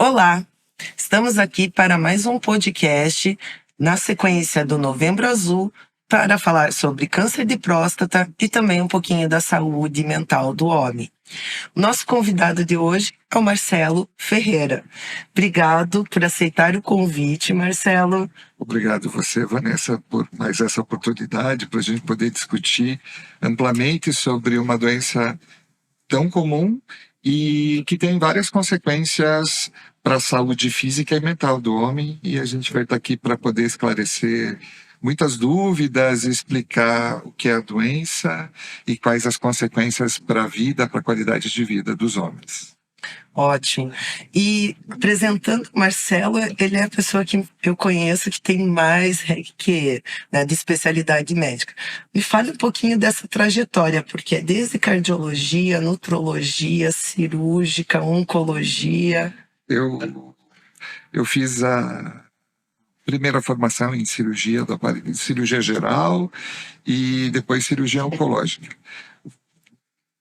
Olá, estamos aqui para mais um podcast na sequência do Novembro Azul para falar sobre câncer de próstata e também um pouquinho da saúde mental do homem. O nosso convidado de hoje é o Marcelo Ferreira. Obrigado por aceitar o convite, Marcelo. Obrigado você, Vanessa, por mais essa oportunidade para a gente poder discutir amplamente sobre uma doença tão comum e que tem várias consequências para a saúde física e mental do homem, e a gente vai estar aqui para poder esclarecer muitas dúvidas, explicar o que é a doença e quais as consequências para a vida, para a qualidade de vida dos homens. Ótimo. E apresentando o Marcelo, ele é a pessoa que eu conheço que tem mais REC, né, de especialidade médica. Me fale um pouquinho dessa trajetória, porque é desde cardiologia, nutrologia, cirúrgica, oncologia. Eu fiz a primeira formação em cirurgia do aparelho, cirurgia geral e depois cirurgia oncológica.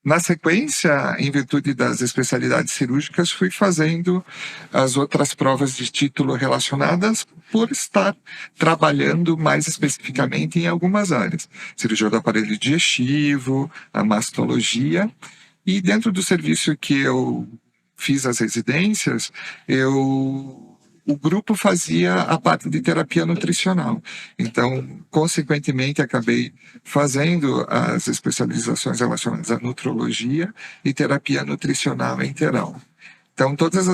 Na sequência, em virtude das especialidades cirúrgicas, fui fazendo as outras provas de título relacionadas por estar trabalhando mais especificamente em algumas áreas. Cirurgia do aparelho digestivo, a mastologia, e dentro do serviço que eu fiz as residências, o grupo fazia a parte de terapia nutricional. Então, consequentemente, acabei fazendo as especializações relacionadas à nutrologia e terapia nutricional interal. Então, todas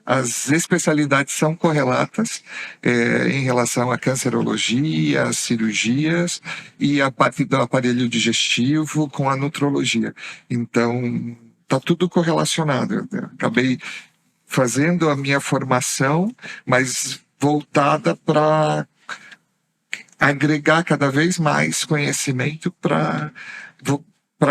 as especialidades são correlatas em relação à cancerologia, às cirurgias e a parte do aparelho digestivo com a nutrologia. Então, está tudo correlacionado. Eu acabei fazendo a minha formação, mas voltada para agregar cada vez mais conhecimento para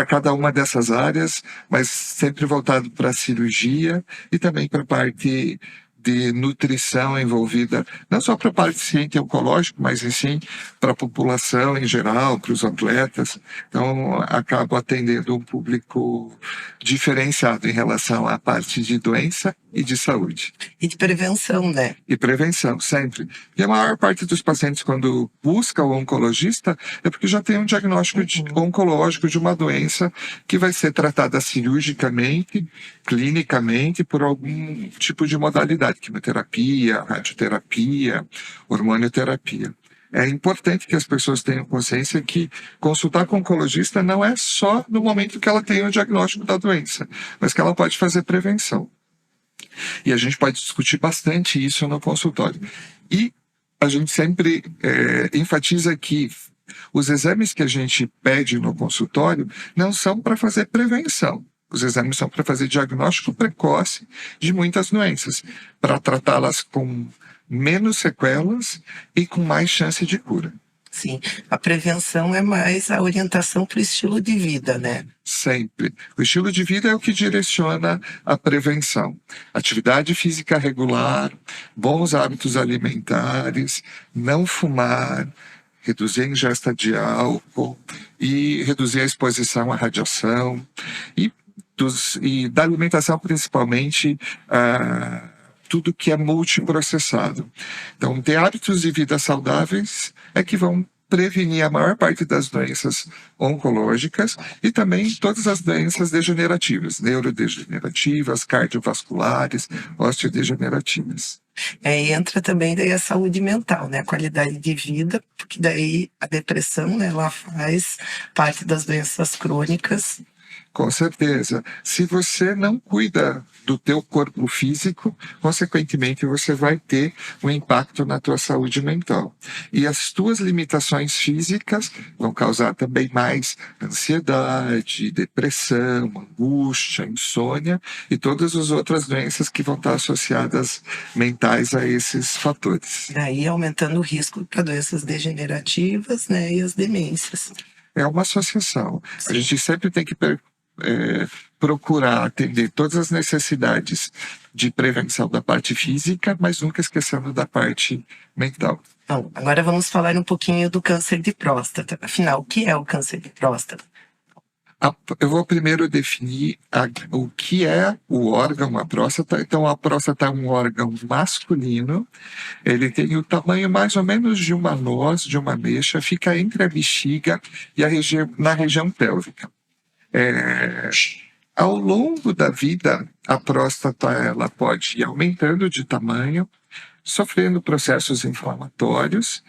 cada uma dessas áreas, mas sempre voltado para a cirurgia e também para a parte de nutrição envolvida, não só para o paciente oncológico, mas sim para a população em geral, para os atletas. Então, acabo atendendo um público diferenciado em relação à parte de doença e de saúde. E de prevenção, né? E prevenção, sempre. E a maior parte dos pacientes, quando busca o oncologista, é porque já tem um diagnóstico oncológico de uma doença que vai ser tratada cirurgicamente, clinicamente, por algum tipo de modalidade, quimioterapia, radioterapia, hormonioterapia. É importante que as pessoas tenham consciência que consultar com o oncologista não é só no momento que ela tem o diagnóstico da doença, mas que ela pode fazer prevenção. E a gente pode discutir bastante isso no consultório. E a gente sempre enfatiza que os exames que a gente pede no consultório não são para fazer prevenção. Os exames são para fazer diagnóstico precoce de muitas doenças, para tratá-las com menos sequelas e com mais chance de cura. Sim, a prevenção é mais a orientação para o estilo de vida, né? Sempre. O estilo de vida é o que direciona a prevenção. Atividade física regular, bons hábitos alimentares, não fumar, reduzir a ingesta de álcool e reduzir a exposição à radiação e da alimentação principalmente tudo que é multiprocessado. Então, ter hábitos de vida saudáveis é que vão prevenir a maior parte das doenças oncológicas e também todas as doenças degenerativas, neurodegenerativas, cardiovasculares, osteodegenerativas. E entra também daí a saúde mental, né? A qualidade de vida, porque daí a depressão, né, ela faz parte das doenças crônicas. Com certeza. Se você não cuida do teu corpo físico, consequentemente você vai ter um impacto na tua saúde mental. E as tuas limitações físicas vão causar também mais ansiedade, depressão, angústia, insônia e todas as outras doenças que vão estar associadas mentais a esses fatores. Daí aumentando o risco para doenças degenerativas, né, e as demências. É uma associação. A gente sempre tem que procurar atender todas as necessidades de prevenção da parte física, mas nunca esquecendo da parte mental. Bom, agora vamos falar um pouquinho do câncer de próstata. Afinal, o que é o câncer de próstata? Eu vou primeiro definir o que é o órgão, a próstata. Então, a próstata é um órgão masculino. Ele tem o tamanho mais ou menos de uma noz, de uma ameixa, fica entre a bexiga e na região pélvica. Ao longo da vida, a próstata ela pode ir aumentando de tamanho, sofrendo processos inflamatórios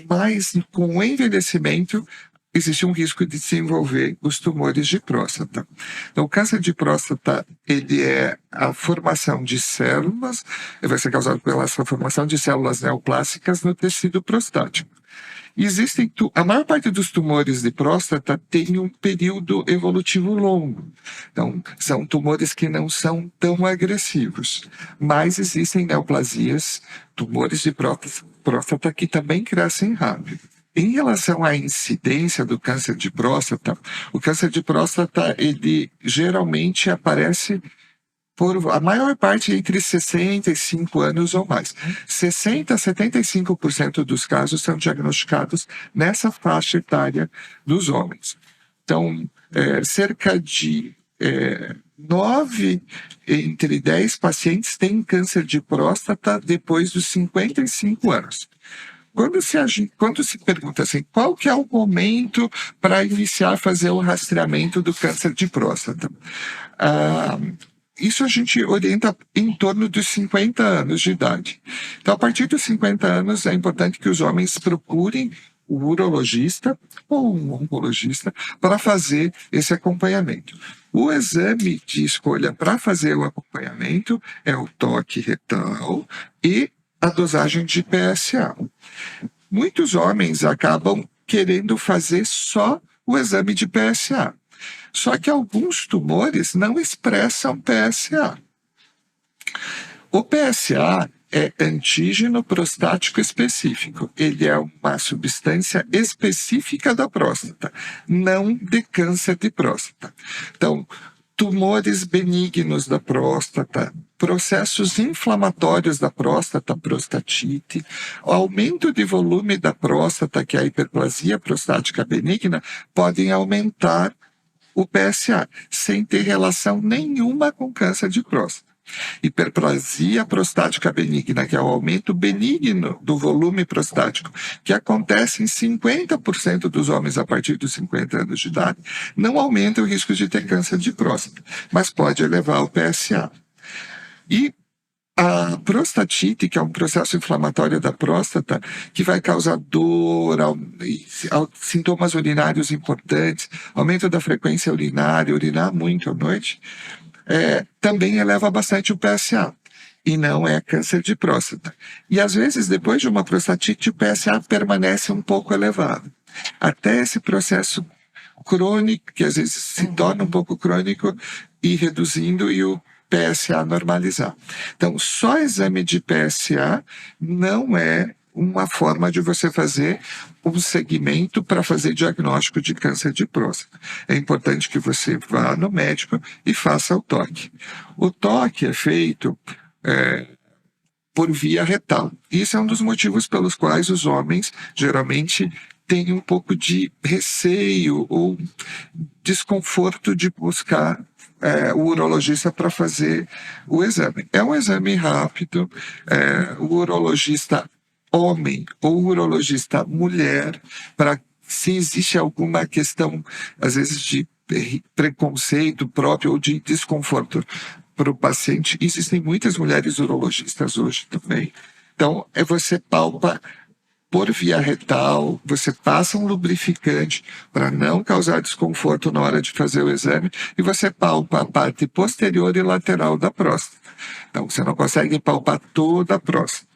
mas com o envelhecimento existe um risco de desenvolver os tumores de próstata. Então, o câncer de próstata, ele é a formação de células, vai ser causado pela essa formação de células neoplásicas no tecido prostático. A maior parte dos tumores de próstata tem um período evolutivo longo. Então, são tumores que não são tão agressivos. Mas existem neoplasias, tumores de próstata que também crescem rápido. Em relação à incidência do câncer de próstata, o câncer de próstata, ele geralmente aparece a maior parte entre 65 anos ou mais. 60% a 75% dos casos são diagnosticados nessa faixa etária dos homens. Então, cerca de 9 entre 10 pacientes têm câncer de próstata depois dos 55 anos. Quando se pergunta assim, qual que é o momento para iniciar a fazer o rastreamento do câncer de próstata? Isso a gente orienta em torno dos 50 anos de idade. Então, a partir dos 50 anos, é importante que os homens procurem o urologista ou um oncologista para fazer esse acompanhamento. O exame de escolha para fazer o acompanhamento é o toque retal e a dosagem de PSA. Muitos homens acabam querendo fazer só o exame de PSA. Só que alguns tumores não expressam PSA. O PSA é antígeno prostático específico. Ele é uma substância específica da próstata, não de câncer de próstata. Então, tumores benignos da próstata, processos inflamatórios da próstata, prostatite, aumento de volume da próstata, que é a hiperplasia prostática benigna, podem aumentar o PSA, sem ter relação nenhuma com câncer de próstata. Hiperplasia prostática benigna, que é o aumento benigno do volume prostático, que acontece em 50% dos homens a partir dos 50 anos de idade, não aumenta o risco de ter câncer de próstata, mas pode elevar o PSA. E a prostatite, que é um processo inflamatório da próstata, que vai causar dor, sintomas urinários importantes, aumento da frequência urinária, urinar muito à noite, também eleva bastante o PSA. E não é câncer de próstata. E às vezes, depois de uma prostatite, o PSA permanece um pouco elevado. Até esse processo crônico, que às vezes se torna um pouco crônico, e reduzindo e o PSA normalizar. Então, só exame de PSA não é uma forma de você fazer um segmento para fazer diagnóstico de câncer de próstata. É importante que você vá no médico e faça o toque. O toque é feito por via retal. Isso é um dos motivos pelos quais os homens geralmente têm um pouco de receio ou desconforto de buscar o urologista para fazer o exame. É um exame rápido, o urologista homem ou urologista mulher, para se existe alguma questão, às vezes, de preconceito próprio ou de desconforto para o paciente. Existem muitas mulheres urologistas hoje também. Então, você palpa por via retal, você passa um lubrificante para não causar desconforto na hora de fazer o exame e você palpa a parte posterior e lateral da próstata. Então, você não consegue palpar toda a próstata.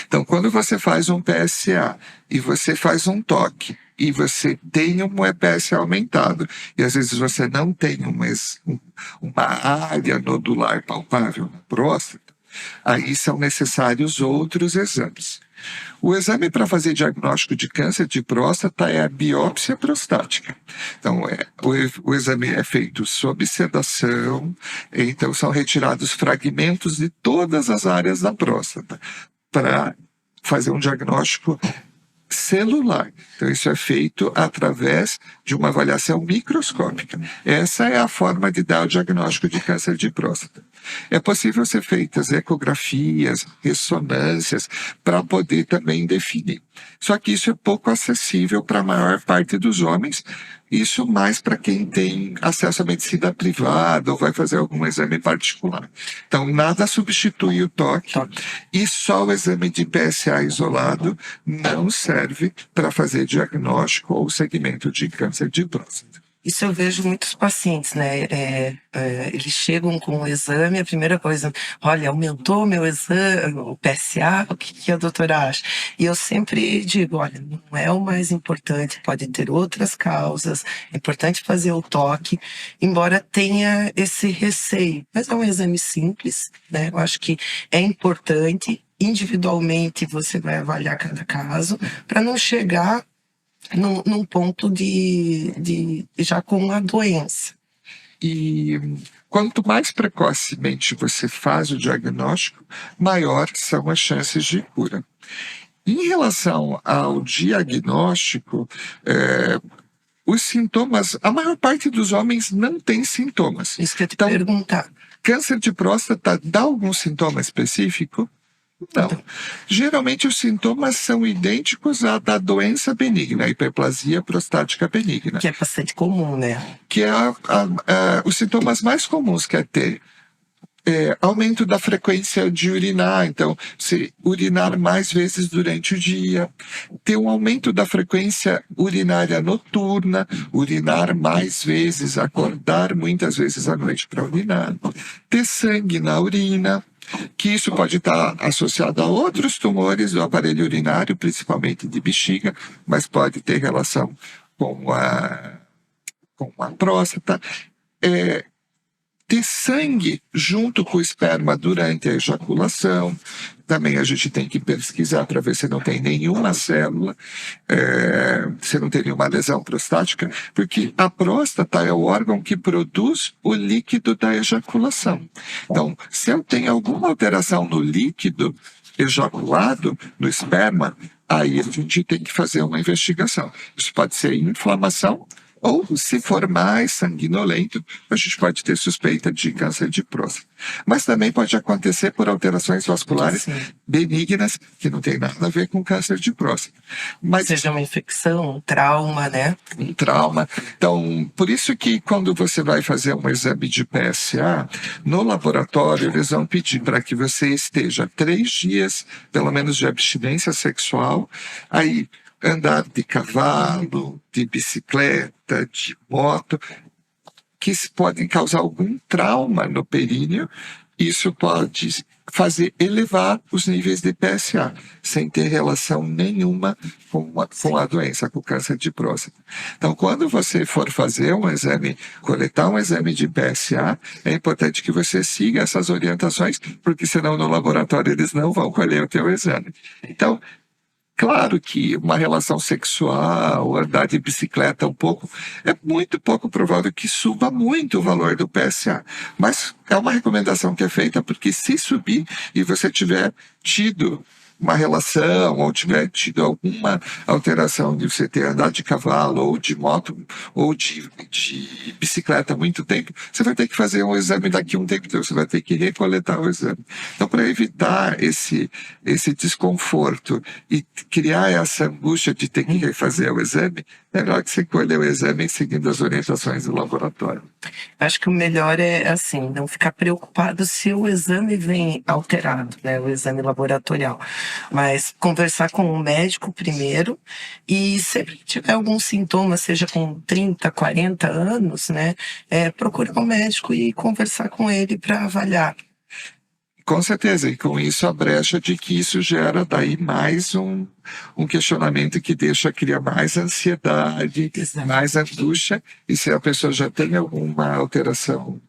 Então, quando você faz um PSA e você faz um toque e você tem um PSA aumentado e às vezes você não tem uma área nodular palpável na próstata, aí são necessários outros exames. O exame para fazer diagnóstico de câncer de próstata é a biópsia prostática. Então, o exame é feito sob sedação, então são retirados fragmentos de todas as áreas da próstata para fazer um diagnóstico celular. Então, isso é feito através de uma avaliação microscópica. Essa é a forma de dar o diagnóstico de câncer de próstata. É possível ser feitas ecografias, ressonâncias, para poder também definir. Só que isso é pouco acessível para a maior parte dos homens, isso mais para quem tem acesso à medicina privada ou vai fazer algum exame particular. Então, nada substitui o toque e só o exame de PSA isolado não serve para fazer diagnóstico ou segmento de câncer de próstata. Isso eu vejo muitos pacientes, né? Eles chegam com o exame, a primeira coisa, olha, aumentou meu exame, o PSA, o que a doutora acha? E eu sempre digo, olha, não é o mais importante, pode ter outras causas, é importante fazer o toque, embora tenha esse receio. Mas é um exame simples, né? Eu acho que é importante, individualmente você vai avaliar cada caso, para não chegar num ponto de já com a doença. E quanto mais precocemente você faz o diagnóstico, maior são as chances de cura. Em relação ao diagnóstico, os sintomas, a maior parte dos homens não tem sintomas. Isso que eu te Então, perguntar. câncer de próstata dá algum sintoma específico? Não. Geralmente os sintomas são idênticos à da doença benigna, a hiperplasia prostática benigna. Que é bastante comum, né? Que é os sintomas mais comuns, que é ter aumento da frequência de urinar, então se urinar mais vezes durante o dia, ter um aumento da frequência urinária noturna, urinar mais vezes, acordar muitas vezes à noite para urinar, ter sangue na urina, que isso pode estar associado a outros tumores do aparelho urinário, principalmente de bexiga, mas pode ter relação com a próstata. Ter sangue junto com o esperma durante a ejaculação. Também a gente tem que pesquisar para ver se não tem nenhuma célula, se não tem nenhuma lesão prostática, porque a próstata é o órgão que produz o líquido da ejaculação. Então, se eu tenho alguma alteração no líquido ejaculado, no esperma, aí a gente tem que fazer uma investigação. Isso pode ser inflamação, ou, se for mais sanguinolento, a gente pode ter suspeita de câncer de próstata. Mas também pode acontecer por alterações vasculares benignas, que não tem nada a ver com câncer de próstata. Mas, seja uma infecção, um trauma, né? Um trauma. Então, por isso que quando você vai fazer um exame de PSA, no laboratório eles vão pedir para que você esteja 3 dias, pelo menos, de abstinência sexual, aí andar de cavalo, de bicicleta, de moto, que podem causar algum trauma no períneo. Isso pode elevar os níveis de PSA, sem ter relação nenhuma com a doença, com o câncer de próstata. Então, quando você for fazer um exame, coletar um exame de PSA, é importante que você siga essas orientações, porque senão no laboratório eles não vão colher o teu exame. Então, claro que uma relação sexual, andar de bicicleta é muito pouco provável que suba muito o valor do PSA. Mas é uma recomendação que é feita porque se subir e você tiver tido uma relação ou tiver tido alguma alteração de você ter andado de cavalo ou de moto ou de bicicleta há muito tempo, você vai ter que fazer um exame daqui a um tempo, então você vai ter que recoletar o exame. Então, para evitar esse desconforto e criar essa angústia de ter que refazer o exame, é melhor que você colhe o exame seguindo as orientações do laboratório. Acho que o melhor é, assim, não ficar preocupado se o exame vem alterado, né? O exame laboratorial. Mas conversar com o médico primeiro e sempre que tiver algum sintoma, seja com 30, 40 anos, né? Procurar o médico e conversar com ele para avaliar. Com certeza, e com isso a brecha de que isso gera daí mais um questionamento que criar mais ansiedade, mais angústia, e se a pessoa já tem alguma alteração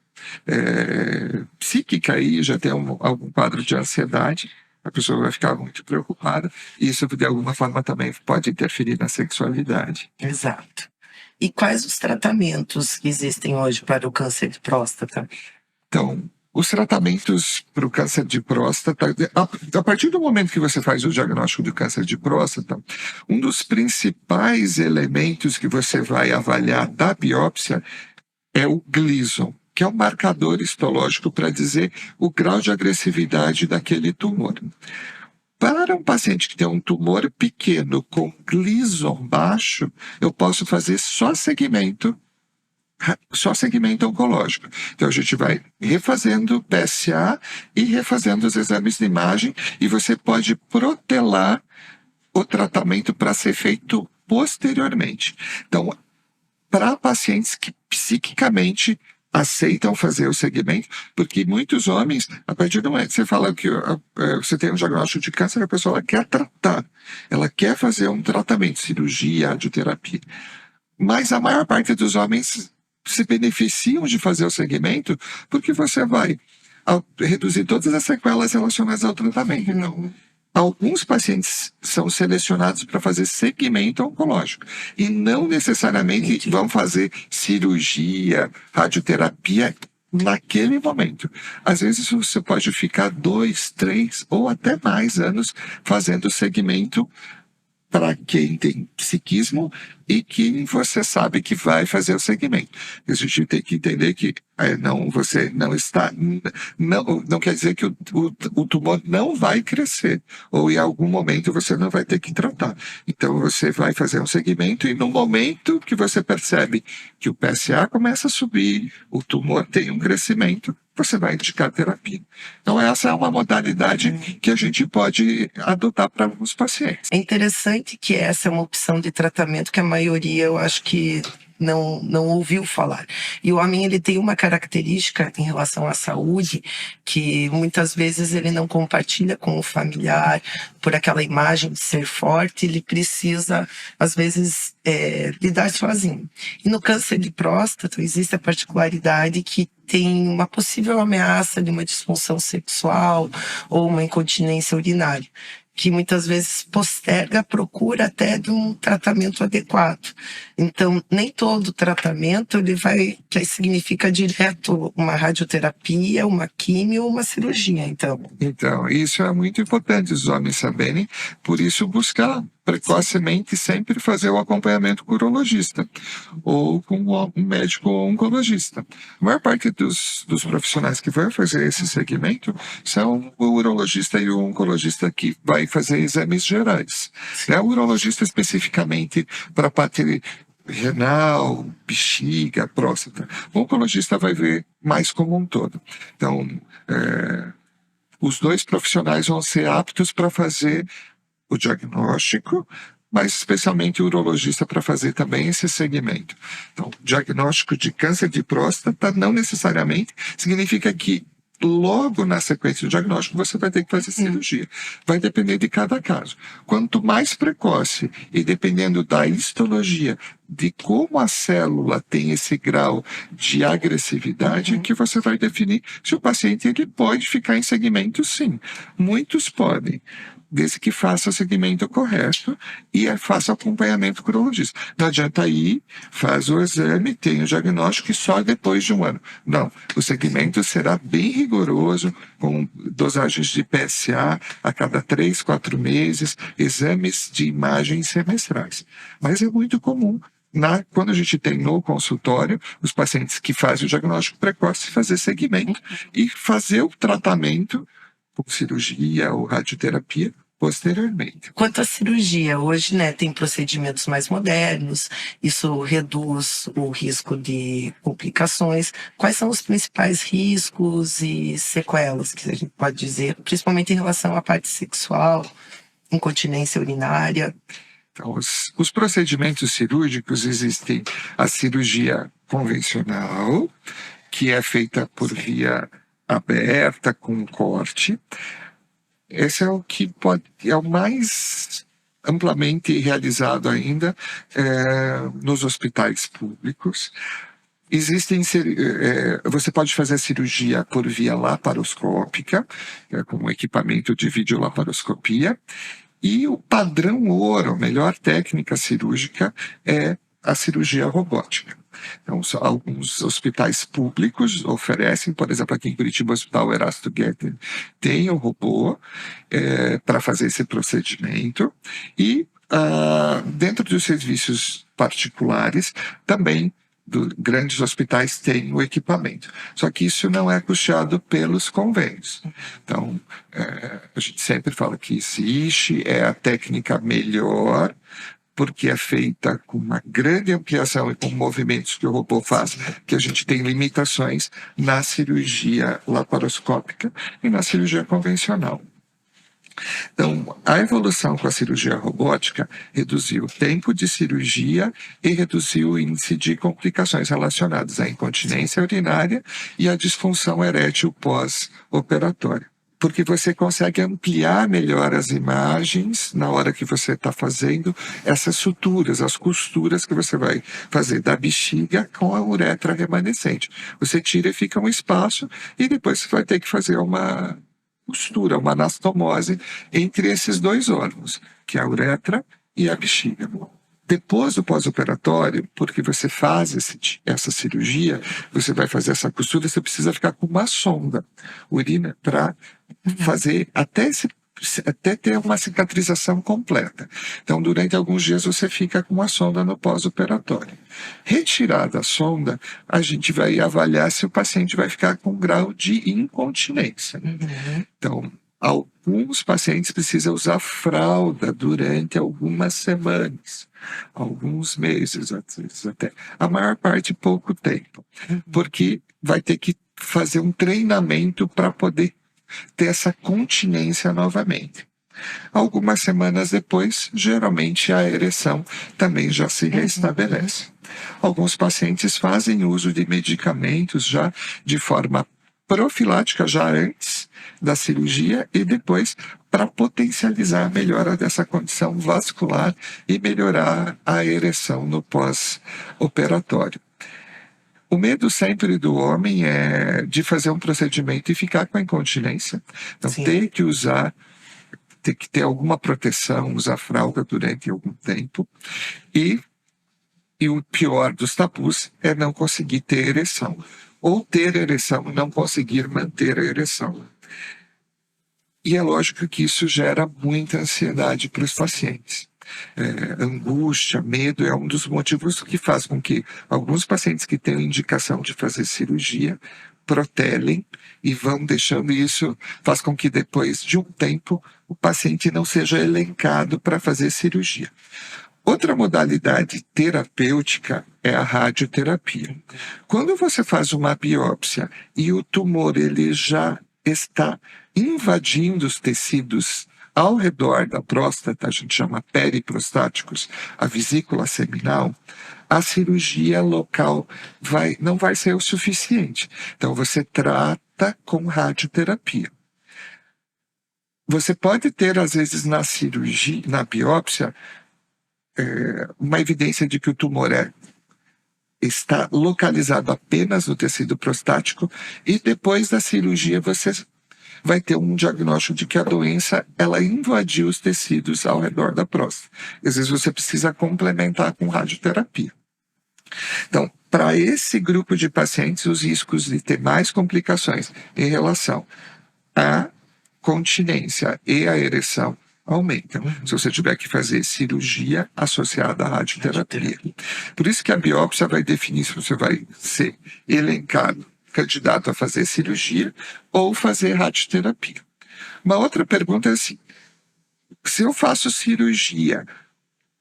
psíquica aí, já tem algum quadro de ansiedade, a pessoa vai ficar muito preocupada, e isso de alguma forma também pode interferir na sexualidade. Exato. E quais os tratamentos que existem hoje para o câncer de próstata? Então, Os tratamentos para o câncer de próstata, a partir do momento que você faz o diagnóstico do câncer de próstata, um dos principais elementos que você vai avaliar da biópsia é o Gleason, que é um marcador histológico para dizer o grau de agressividade daquele tumor. Para um paciente que tem um tumor pequeno com Gleason baixo, eu posso fazer só segmento oncológico. Então a gente vai refazendo PSA e refazendo os exames de imagem e você pode protelar o tratamento para ser feito posteriormente. Então, para pacientes que psiquicamente aceitam fazer o segmento, porque muitos homens, a partir do momento que você fala que você tem um diagnóstico de câncer, a pessoa ela quer tratar, ela quer fazer um tratamento, cirurgia, radioterapia. Mas a maior parte dos homens se beneficiam de fazer o segmento porque você vai reduzir todas as sequelas relacionadas ao tratamento. Então, alguns pacientes são selecionados para fazer segmento oncológico e não necessariamente vão fazer cirurgia, radioterapia naquele momento. Às vezes você pode ficar 2, 3 ou até mais anos fazendo segmento para quem tem psiquismo e que você sabe que vai fazer o segmento. A gente tem que entender que você não está... Não quer dizer que o tumor não vai crescer, ou em algum momento você não vai ter que tratar. Então você vai fazer um segmento e no momento que você percebe que o PSA começa a subir, o tumor tem um crescimento, você vai indicar terapia. Então essa é uma modalidade que a gente pode adotar para alguns pacientes. É interessante que essa é uma opção de tratamento que a maioria, eu acho que não ouviu falar. E o homem, ele tem uma característica em relação à saúde que muitas vezes ele não compartilha com o familiar por aquela imagem de ser forte, ele precisa, às vezes, lidar sozinho. E no câncer de próstata existe a particularidade que tem uma possível ameaça de uma disfunção sexual ou uma incontinência urinária, que muitas vezes posterga a procura até de um tratamento adequado. Então, nem todo tratamento que significa direto uma radioterapia, uma quimio ou uma cirurgia. Então, isso é muito importante os homens saberem, por isso buscar precocemente sempre fazer o acompanhamento com o urologista ou com um médico oncologista. A maior parte dos profissionais que vão fazer esse segmento são o urologista e o oncologista que vai fazer exames gerais. O urologista especificamente para a parte renal, bexiga, próstata. O oncologista vai ver mais como um todo. Então, os dois profissionais vão ser aptos para fazer o diagnóstico, mas especialmente o urologista para fazer também esse segmento. Então, diagnóstico de câncer de próstata não necessariamente significa que logo na sequência do diagnóstico você vai ter que fazer cirurgia. Vai depender de cada caso. Quanto mais precoce e dependendo da histologia, de como a célula tem esse grau de agressividade, que você vai definir se o paciente ele pode ficar em segmento, sim. Muitos podem, desde que faça o segmento correto e faça acompanhamento com o urologista. Não adianta ir, faz o exame, tem o diagnóstico e só depois de um ano. Não, o segmento será bem rigoroso, com dosagens de PSA a cada 3, 4 meses, exames de imagem semestrais. Mas é muito comum, quando a gente tem no consultório, os pacientes que fazem o diagnóstico precoce fazer segmento e fazer o tratamento com cirurgia ou radioterapia posteriormente. Quanto à cirurgia, hoje, tem procedimentos mais modernos, isso reduz o risco de complicações. Quais são os principais riscos e sequelas que a gente pode dizer, principalmente em relação à parte sexual, incontinência urinária? Então, os procedimentos cirúrgicos existem a cirurgia convencional, que é feita por via aberta com corte. Esse é o que é o mais amplamente realizado ainda nos hospitais públicos. Você pode fazer a cirurgia por via laparoscópica, com equipamento de videolaparoscopia, e o padrão ouro, a melhor técnica cirúrgica, é a cirurgia robótica. Então, alguns hospitais públicos oferecem, por exemplo, aqui em Curitiba, o Hospital Erasto Guedes tem um robô para fazer esse procedimento. E dentro dos serviços particulares, também grandes hospitais têm o equipamento. Só que isso não é custeado pelos convênios. Então, a gente sempre fala que existe, é a técnica melhor, porque é feita com uma grande ampliação e com movimentos que o robô faz, que a gente tem limitações na cirurgia laparoscópica e na cirurgia convencional. Então, a evolução com a cirurgia robótica reduziu o tempo de cirurgia e reduziu o índice de complicações relacionadas à incontinência urinária e à disfunção erétil pós-operatória. Porque você consegue ampliar melhor as imagens na hora que você está fazendo essas suturas, as costuras que você vai fazer da bexiga com a uretra remanescente. Você tira e fica um espaço e depois você vai ter que fazer uma costura, uma anastomose entre esses dois órgãos, que é a uretra e a bexiga. Depois do pós-operatório, porque você faz essa cirurgia, você vai fazer essa costura, você precisa ficar com uma sonda urina para fazer até ter uma cicatrização completa. Então, durante alguns dias, você fica com a sonda no pós-operatório. Retirada a sonda, a gente vai avaliar se o paciente vai ficar com grau de incontinência. Então, alguns pacientes precisam usar fralda durante algumas semanas, alguns meses, às vezes até. A maior parte, pouco tempo. Porque vai ter que fazer um treinamento para poder ter essa continência novamente. Algumas semanas depois, geralmente a ereção também já se restabelece. Alguns pacientes fazem uso de medicamentos já de forma profilática, já antes da cirurgia e depois para potencializar a melhora dessa condição vascular e melhorar a ereção no pós-operatório. O medo sempre do homem é de fazer um procedimento e ficar com a incontinência. Então, tem que ter alguma proteção, usar fralda durante algum tempo. E o pior dos tabus é não conseguir ter ereção. Ou ter ereção e não conseguir manter a ereção. E é lógico que isso gera muita ansiedade para os pacientes. Angústia, medo é um dos motivos que faz com que alguns pacientes que têm indicação de fazer cirurgia protelem e vão deixando isso, faz com que depois de um tempo o paciente não seja elencado para fazer cirurgia. Outra modalidade terapêutica é a radioterapia. Quando você faz uma biópsia e o tumor ele já está invadindo os tecidos ao redor da próstata, a gente chama periprostáticos, a vesícula seminal, a cirurgia local não vai ser o suficiente. Então, você trata com radioterapia. Você pode ter, às vezes, na cirurgia, na biópsia, uma evidência de que o tumor está localizado apenas no tecido prostático e depois da cirurgia você vai ter um diagnóstico de que a doença ela invadiu os tecidos ao redor da próstata. E, às vezes você precisa complementar com radioterapia. Então, para esse grupo de pacientes, os riscos de ter mais complicações em relação à continência e à ereção aumentam. Se você tiver que fazer cirurgia associada à radioterapia. Por isso que a biópsia vai definir se você vai ser elencado candidato a fazer cirurgia ou fazer radioterapia. Uma outra pergunta é assim, se eu faço cirurgia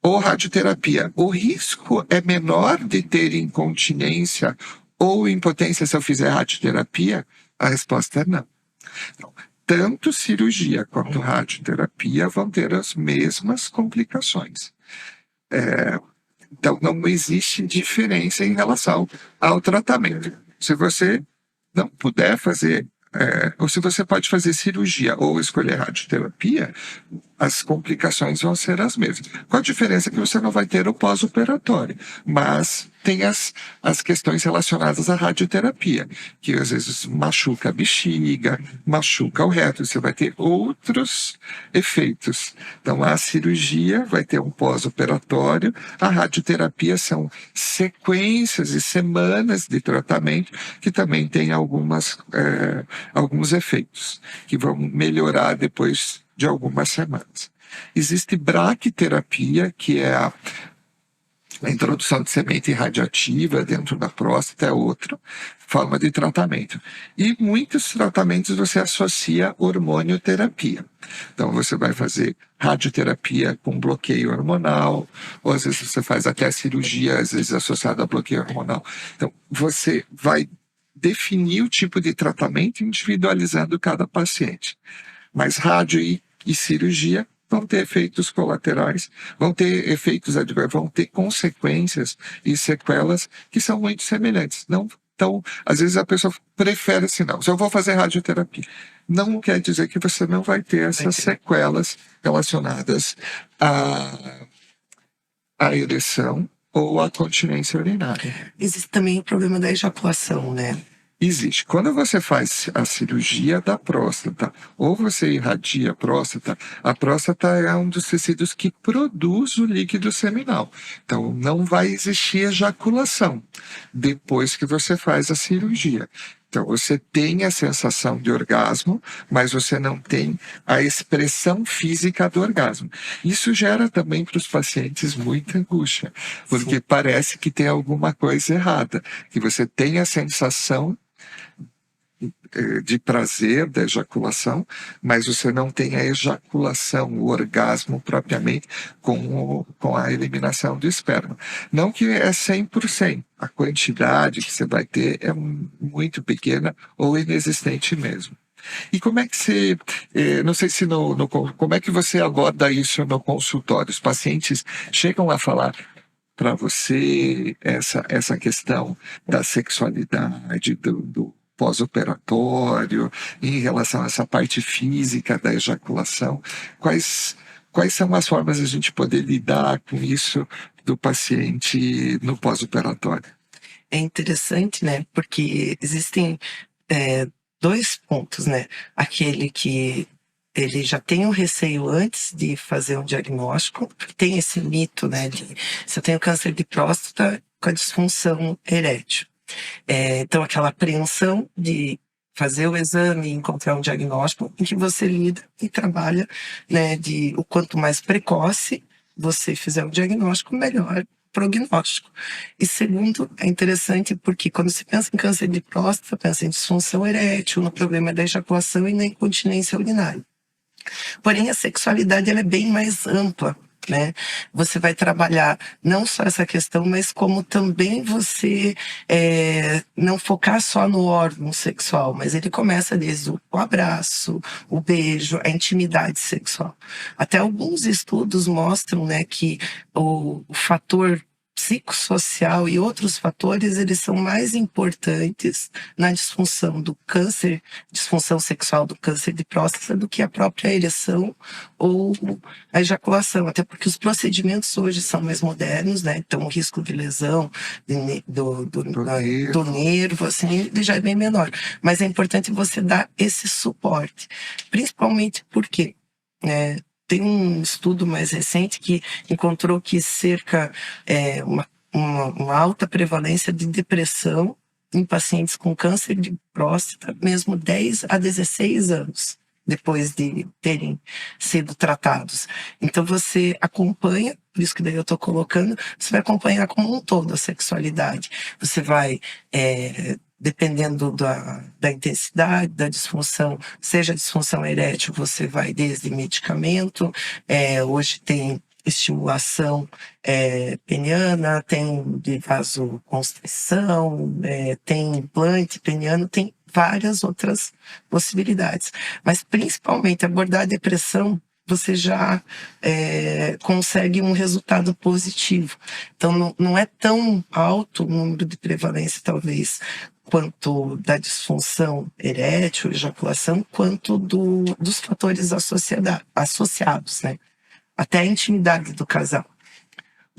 ou radioterapia, o risco é menor de ter incontinência ou impotência se eu fizer radioterapia? A resposta é não. Então, tanto cirurgia quanto radioterapia vão ter as mesmas complicações. Então, não existe diferença em relação ao tratamento. Se você não puder fazer, ou se você pode fazer cirurgia ou escolher radioterapia, as complicações vão ser as mesmas. Com a diferença que você não vai ter o pós-operatório, mas tem as questões relacionadas à radioterapia, que às vezes machuca a bexiga, machuca o reto, você vai ter outros efeitos. Então, a cirurgia vai ter um pós-operatório, a radioterapia são sequências e semanas de tratamento que também tem alguns efeitos, que vão melhorar depois de algumas semanas. Existe braquiterapia, que é a introdução de semente radioativa dentro da próstata, é outra forma de tratamento. E muitos tratamentos você associa hormonioterapia. Então você vai fazer radioterapia com bloqueio hormonal, ou às vezes você faz até a cirurgia, às vezes associada a bloqueio hormonal. Então você vai definir o tipo de tratamento individualizando cada paciente. Mas rádio e cirurgia vão ter efeitos colaterais, vão ter efeitos adversos, vão ter consequências e sequelas que são muito semelhantes. Não, então, às vezes a pessoa prefere assim, não, se eu vou fazer radioterapia, não quer dizer que você não vai ter essas sequelas relacionadas à ereção ou à continência urinária. Existe também o problema da ejaculação, né? Existe. Quando você faz a cirurgia da próstata ou você irradia a próstata é um dos tecidos que produz o líquido seminal. Então, não vai existir ejaculação depois que você faz a cirurgia. Então, você tem a sensação de orgasmo, mas você não tem a expressão física do orgasmo. Isso gera também para os pacientes muita angústia, porque parece que tem alguma coisa errada, que você tem a sensação de prazer da ejaculação, mas você não tem a ejaculação, o orgasmo propriamente com a eliminação do esperma. Não que é 100%, a quantidade que você vai ter é muito pequena ou inexistente mesmo. E como é que você, não sei se como é que você aborda isso no consultório? Os pacientes chegam a falar para você essa questão da sexualidade, do pós-operatório, em relação a essa parte física da ejaculação? Quais são as formas de a gente poder lidar com isso do paciente no pós-operatório? É interessante, né? Porque existem dois pontos, né? Aquele que ele já tem um receio antes de fazer um diagnóstico, tem esse mito, né? De se eu tenho câncer de próstata com a disfunção erétil. Então, aquela apreensão de fazer o exame e encontrar um diagnóstico em que você lida e trabalha, né? De o quanto mais precoce você fizer o diagnóstico, melhor prognóstico. E segundo, é interessante porque quando se pensa em câncer de próstata, pensa em disfunção erétil, no problema da ejaculação e na incontinência urinária. Porém, a sexualidade ela é bem mais ampla, né? Você vai trabalhar não só essa questão, mas como também você não focar só no órgão sexual, mas ele começa desde o abraço, o beijo, a intimidade sexual. Até alguns estudos mostram, né, que o fator psicossocial e outros fatores, eles são mais importantes na disfunção do câncer, disfunção sexual do câncer de próstata, do que a própria ereção ou a ejaculação. Até porque os procedimentos hoje são mais modernos, né? Então o risco de lesão do nervo, assim, ele já é bem menor. Mas é importante você dar esse suporte. Principalmente porque tem um estudo mais recente que encontrou que uma alta prevalência de depressão em pacientes com câncer de próstata, mesmo 10 a 16 anos depois de terem sido tratados. Então você acompanha, por isso que daí eu estou colocando, você vai acompanhar como um todo a sexualidade. Você vai dependendo da intensidade da disfunção, seja a disfunção erétil, você vai desde medicamento, hoje tem estimulação peniana, tem de vasoconstrição, tem implante peniano, tem várias outras possibilidades. Mas principalmente abordar a depressão, você já consegue um resultado positivo. Então não é tão alto o número de prevalência, talvez, quanto da disfunção erétil, ejaculação, quanto dos fatores associados, né? Até a intimidade do casal.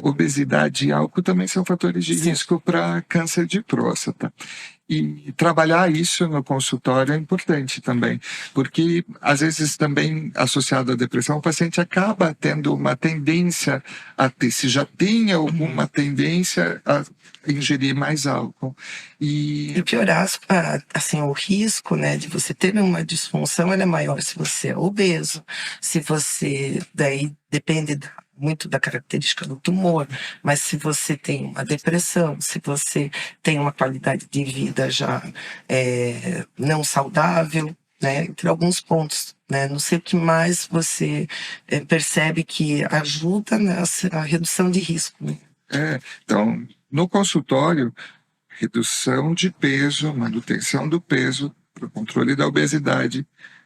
Obesidade e álcool também são fatores de Sim. risco para câncer de próstata. E trabalhar isso no consultório é importante também, porque às vezes também associado à depressão, o paciente acaba tendo uma tendência a ter, se já tem alguma tendência a ingerir mais álcool. E piorar, assim, o risco, né, de você ter uma disfunção, ele é maior se você é obeso, se você, daí depende muito da característica do tumor, mas se você tem uma depressão, se você tem uma qualidade de vida já não saudável, né, entre alguns pontos, né, não sei o que mais você percebe que ajuda nessa redução de risco, né? Então, no consultório, redução de peso, manutenção do peso, para o controle da obesidade,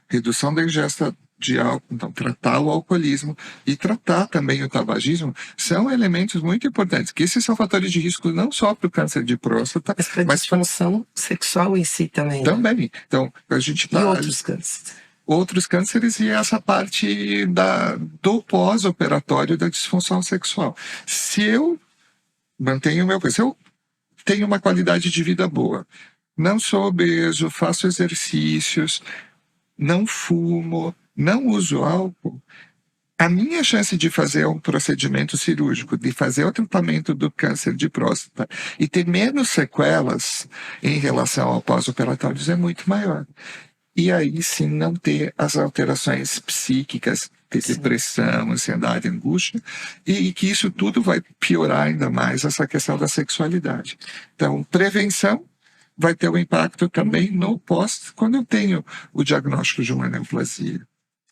redução da ingesta de álcool, então tratar o alcoolismo e tratar também o tabagismo, são elementos muito importantes, que esses são fatores de risco não só para o câncer de próstata, Mas para a disfunção sexual em si também, né? também. Então, a gente E outros cânceres. outros cânceres e essa parte do pós-operatório da disfunção sexual. Se eu mantenho meu peso, se eu tenho uma qualidade de vida boa, não sou obeso, faço exercícios, não fumo, não uso álcool, a minha chance de fazer um procedimento cirúrgico, de fazer o tratamento do câncer de próstata e ter menos sequelas em relação ao pós-operatório é muito maior. E aí sim não ter as alterações psíquicas, ter depressão, ansiedade, angústia, e que isso tudo vai piorar ainda mais essa questão da sexualidade. Então, prevenção vai ter um impacto também no pós, quando eu tenho o diagnóstico de uma neoplasia.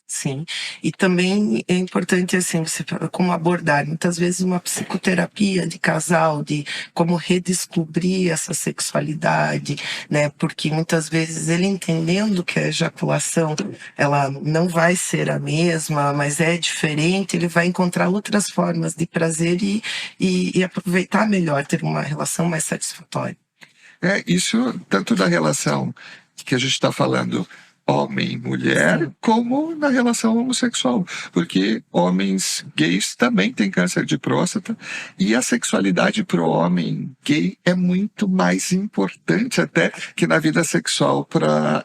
Sim, e também é importante, assim, você como abordar, muitas vezes uma psicoterapia de casal, de como redescobrir essa sexualidade, né, porque muitas vezes ele entendendo que a ejaculação, ela não vai ser a mesma, mas é diferente, ele vai encontrar outras formas de prazer e aproveitar melhor, ter uma relação mais satisfatória. Isso tanto da relação que a gente está falando homem e mulher, Sim. como na relação homossexual, porque homens gays também têm câncer de próstata e a sexualidade para o homem gay é muito mais importante até que na vida sexual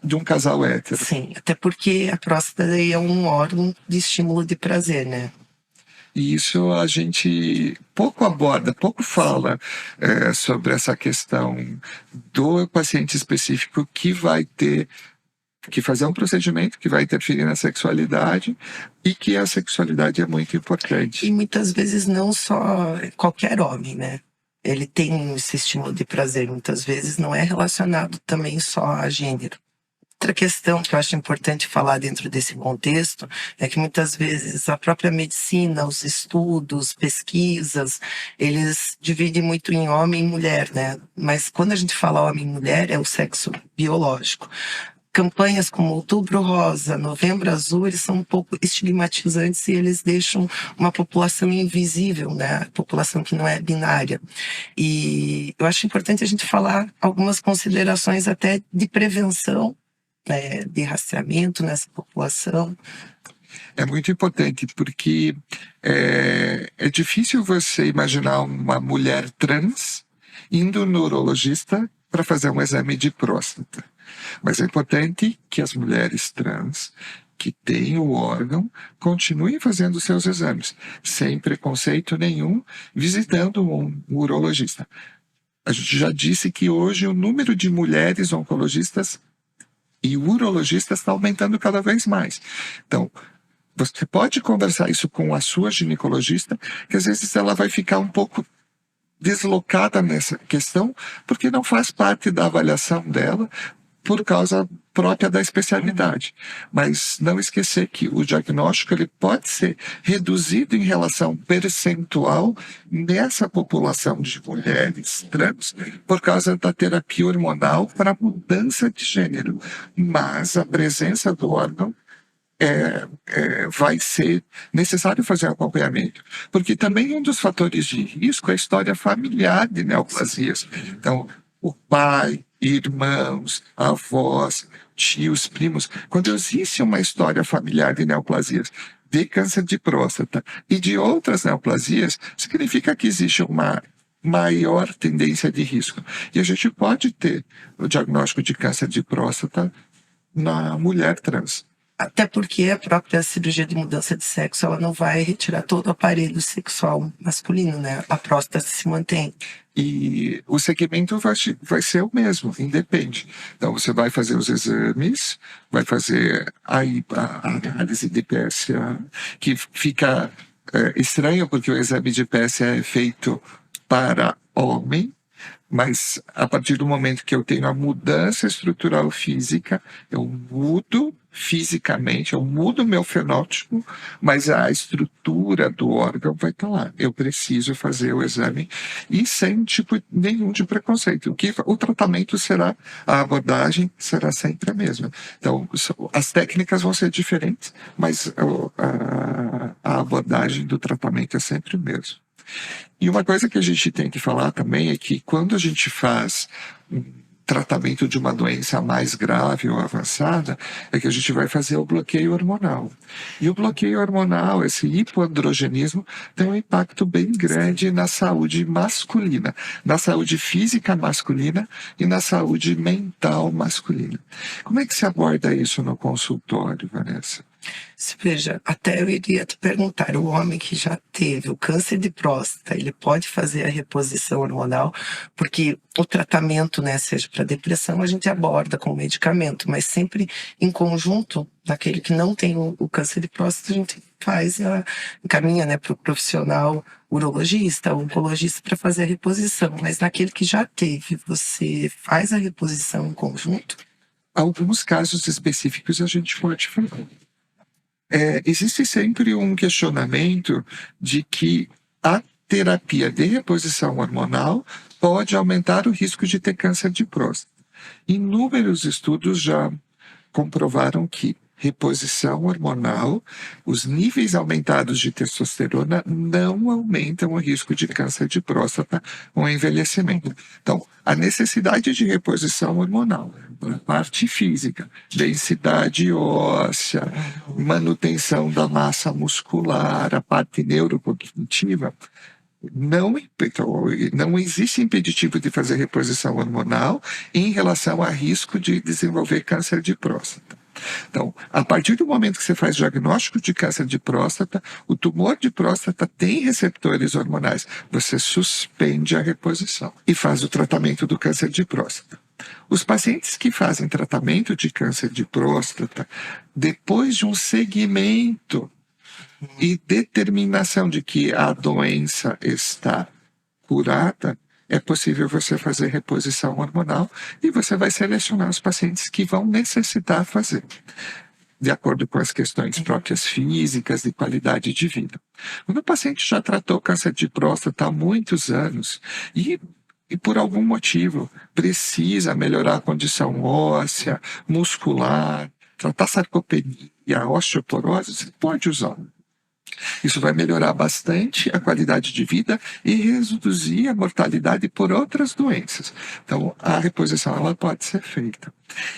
de um casal hétero. Sim, até porque a próstata é um órgão de estímulo de prazer, né? E isso a gente pouco aborda, pouco fala sobre essa questão do paciente específico que vai ter que fazer um procedimento que vai interferir na sexualidade e que a sexualidade é muito importante. E muitas vezes não só qualquer homem, né? Ele tem esse estímulo de prazer, muitas vezes não é relacionado também só a gênero. Outra questão que eu acho importante falar dentro desse contexto é que muitas vezes a própria medicina, os estudos, pesquisas, eles dividem muito em homem e mulher, né? Mas quando a gente fala homem e mulher, é o sexo biológico. Campanhas como Outubro Rosa, Novembro Azul, eles são um pouco estigmatizantes e eles deixam uma população invisível, né? A população que não é binária. E eu acho importante a gente falar algumas considerações até de prevenção, né, de rastreamento nessa população. É muito importante porque é difícil você imaginar uma mulher trans indo no urologista para fazer um exame de próstata. Mas é importante que as mulheres trans que têm o órgão continuem fazendo seus exames, sem preconceito nenhum, visitando um urologista. A gente já disse que hoje o número de mulheres oncologistas e urologistas está aumentando cada vez mais. Então, você pode conversar isso com a sua ginecologista, que às vezes ela vai ficar um pouco deslocada nessa questão, porque não faz parte da avaliação dela, por causa própria da especialidade. Mas não esquecer que o diagnóstico ele pode ser reduzido em relação percentual nessa população de mulheres trans por causa da terapia hormonal para mudança de gênero. Mas a presença do órgão vai ser necessário fazer acompanhamento, porque também um dos fatores de risco é a história familiar de neoplasias. Então, o pai, irmãos, avós, tios, primos. Quando existe uma história familiar de neoplasias, de câncer de próstata e de outras neoplasias, significa que existe uma maior tendência de risco. E a gente pode ter o diagnóstico de câncer de próstata na mulher trans. Até porque a própria cirurgia de mudança de sexo, ela não vai retirar todo o aparelho sexual masculino, né? A próstata se mantém. E o segmento vai ser o mesmo, independe. Então, você vai fazer os exames, vai fazer a análise de PSA, que fica estranho, porque o exame de PSA é feito para homem, mas a partir do momento que eu tenho a mudança estrutural física, eu mudo fisicamente, eu mudo meu fenótipo, mas a estrutura do órgão vai estar lá. Eu preciso fazer o exame e sem tipo nenhum de preconceito. O tratamento será, a abordagem será sempre a mesma. Então, as técnicas vão ser diferentes, mas a abordagem do tratamento é sempre o mesmo. E uma coisa que a gente tem que falar também é que quando a gente faz um tratamento de uma doença mais grave ou avançada, é que a gente vai fazer o bloqueio hormonal. E o bloqueio hormonal, esse hipoandrogenismo, tem um impacto bem grande na saúde masculina, na saúde física masculina e na saúde mental masculina. Como é que se aborda isso no consultório, Vanessa? Veja, até eu iria te perguntar, o homem que já teve o câncer de próstata, ele pode fazer a reposição hormonal? Porque o tratamento, né, seja para depressão, a gente aborda com medicamento, mas sempre em conjunto, naquele que não tem o câncer de próstata, a gente encaminha, né, para o profissional urologista, oncologista para fazer a reposição. Mas naquele que já teve, você faz a reposição em conjunto? Alguns casos específicos a gente pode fazer. Existe sempre um questionamento de que a terapia de reposição hormonal pode aumentar o risco de ter câncer de próstata. Inúmeros estudos já comprovaram que reposição hormonal, os níveis aumentados de testosterona não aumentam o risco de câncer de próstata com envelhecimento. Então, a necessidade de reposição hormonal, a parte física, densidade óssea, manutenção da massa muscular, a parte neurocognitiva, não existe impeditivo de fazer reposição hormonal em relação a risco de desenvolver câncer de próstata. Então, a partir do momento que você faz diagnóstico de câncer de próstata, o tumor de próstata tem receptores hormonais. Você suspende a reposição e faz o tratamento do câncer de próstata. Os pacientes que fazem tratamento de câncer de próstata, depois de um segmento e determinação de que a doença está curada, é possível você fazer reposição hormonal e você vai selecionar os pacientes que vão necessitar fazer, de acordo com as questões próprias físicas de qualidade de vida. Quando o paciente já tratou câncer de próstata há muitos anos e por algum motivo precisa melhorar a condição óssea, muscular, tratar sarcopenia, osteoporose, você pode usar. Isso vai melhorar bastante a qualidade de vida e reduzir a mortalidade por outras doenças. Então, a reposição ela pode ser feita.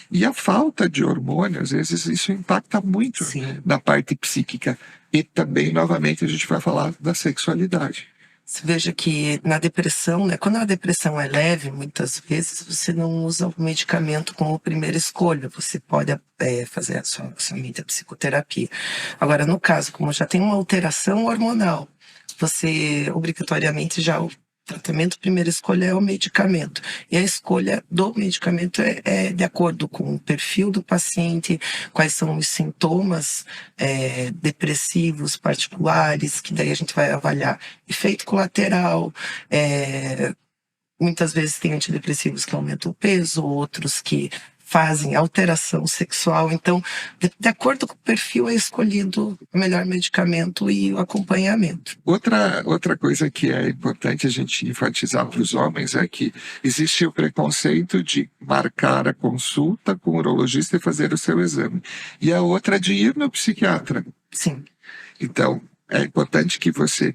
E a falta de hormônio, às vezes, isso impacta muito na parte psíquica. E também, novamente, a gente vai falar da sexualidade. Você veja que na depressão, né, quando a depressão é leve, muitas vezes você não usa o medicamento como primeira escolha. Você pode fazer somente a psicoterapia. Agora, no caso, como já tem uma alteração hormonal, você obrigatoriamente já o tratamento, primeira escolha é o medicamento. E a escolha do medicamento é de acordo com o perfil do paciente, quais são os sintomas depressivos particulares, que daí a gente vai avaliar efeito colateral. Muitas vezes tem antidepressivos que aumentam o peso, outros que fazem alteração sexual. Então, de acordo com o perfil, é escolhido o melhor medicamento e o acompanhamento. Outra coisa que é importante a gente enfatizar para os homens é que existe o preconceito de marcar a consulta com o urologista e fazer o seu exame. E a outra é de ir no psiquiatra. Sim. Então, é importante que você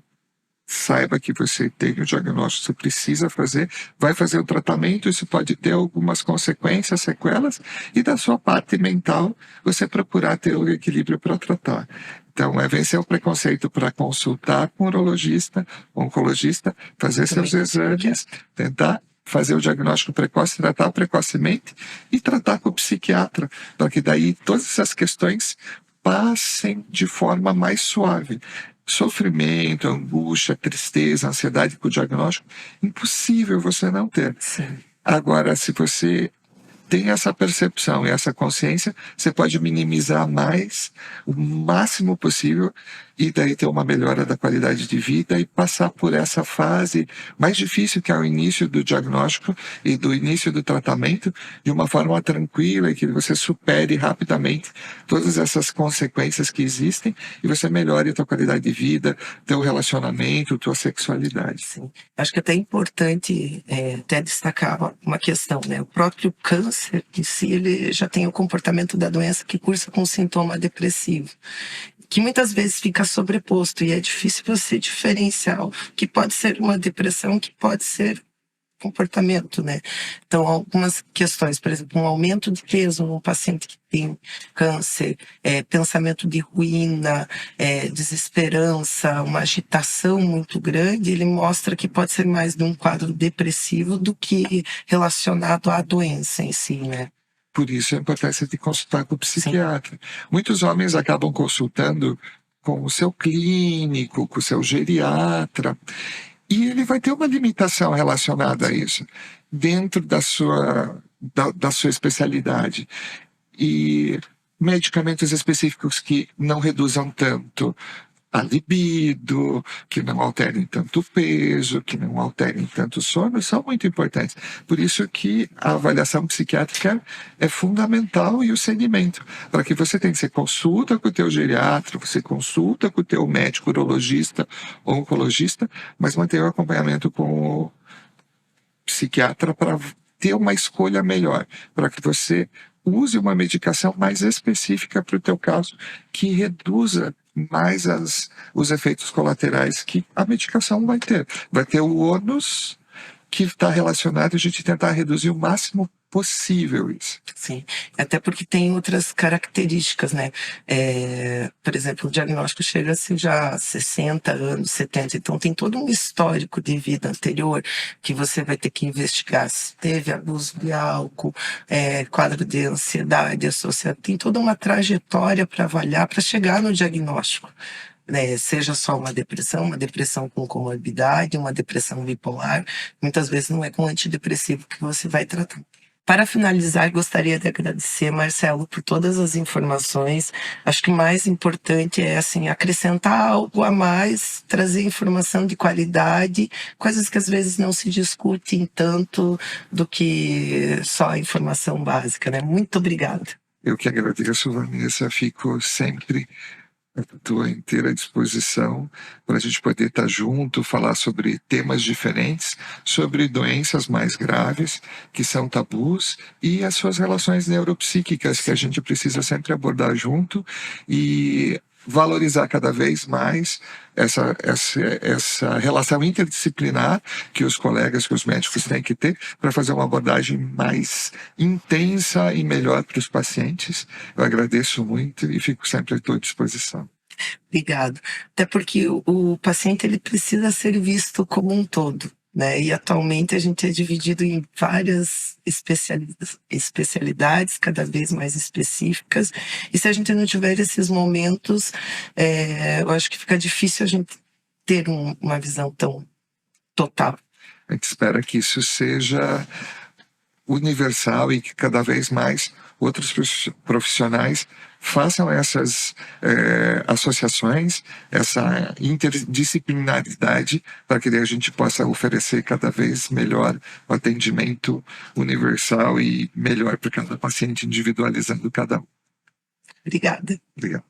saiba que você tem o diagnóstico, você precisa fazer, vai fazer o tratamento, isso pode ter algumas consequências, sequelas, e da sua parte mental, você procurar ter o equilíbrio para tratar. Então, é vencer o preconceito para consultar com o urologista, oncologista, fazer seus exames, tentar fazer o diagnóstico precoce, tratar precocemente e tratar com o psiquiatra, para que daí todas essas questões passem de forma mais suave. Sofrimento, angústia, tristeza, ansiedade com o diagnóstico, impossível você não ter. Sim. Agora, se você tem essa percepção e essa consciência, você pode minimizar mais, o máximo possível, e daí ter uma melhora da qualidade de vida e passar por essa fase mais difícil, que é o início do diagnóstico e do início do tratamento, de uma forma tranquila e que você supere rapidamente todas essas consequências que existem e você melhore a tua qualidade de vida, teu relacionamento, tua sexualidade. Sim. Acho que é até importante até destacar uma questão, né? O próprio câncer em si, ele já tem o comportamento da doença que cursa com sintoma depressivo, que muitas vezes fica sobreposto, e é difícil você diferenciar o que pode ser uma depressão, que pode ser comportamento, né? Então, algumas questões, por exemplo, um aumento de peso num paciente que tem câncer, pensamento de ruína, desesperança, uma agitação muito grande, ele mostra que pode ser mais de um quadro depressivo do que relacionado à doença em si, né? Por isso a importância de consultar com o psiquiatra. Sim. Muitos homens acabam consultando com o seu clínico, com o seu geriatra, e ele vai ter uma limitação relacionada a isso, dentro da sua especialidade. E medicamentos específicos que não reduzam tanto a libido, que não alterem tanto o peso, que não alterem tanto o sono, são muito importantes. Por isso que a avaliação psiquiátrica é fundamental, e o segmento, para que você consulta com o teu geriatra, você consulta com o teu médico urologista ou oncologista, mas mantenha o acompanhamento com o psiquiatra para ter uma escolha melhor, para que você use uma medicação mais específica para o teu caso, que reduza mais os efeitos colaterais que a medicação vai ter. Vai ter o ônus que está relacionado a gente tentar reduzir o máximo possível isso. Sim, até porque tem outras características, né? Por exemplo, o diagnóstico chega a ser já 60 anos, 70, então tem todo um histórico de vida anterior que você vai ter que investigar se teve abuso de álcool, quadro de ansiedade associado, tem toda uma trajetória para avaliar, para chegar no diagnóstico. Seja só uma depressão com comorbidade, uma depressão bipolar, muitas vezes não é com antidepressivo que você vai tratar. Para finalizar, gostaria de agradecer, Marcelo, por todas as informações. Acho que o mais importante é assim, acrescentar algo a mais, trazer informação de qualidade, coisas que às vezes não se discutem tanto do que só a informação básica, né? Muito obrigada. Eu que agradeço, Vanessa, fico sempre à tua inteira disposição para a gente poder estar junto, falar sobre temas diferentes, sobre doenças mais graves, que são tabus, e as suas relações neuropsíquicas, que a gente precisa sempre abordar junto e valorizar cada vez mais essa relação interdisciplinar que os colegas, que os médicos têm que ter para fazer uma abordagem mais intensa e melhor para os pacientes. Eu agradeço muito e fico sempre à tua disposição. Obrigado. Até porque o paciente ele precisa ser visto como um todo, né? E atualmente a gente é dividido em várias especialidades, cada vez mais específicas. E se a gente não tiver esses momentos, eu acho que fica difícil a gente ter uma visão tão total. A gente espera que isso seja universal e que cada vez mais outros profissionais façam essas associações, essa interdisciplinaridade, para que a gente possa oferecer cada vez melhor o atendimento universal e melhor para cada paciente, individualizando cada um. Obrigada. Obrigado.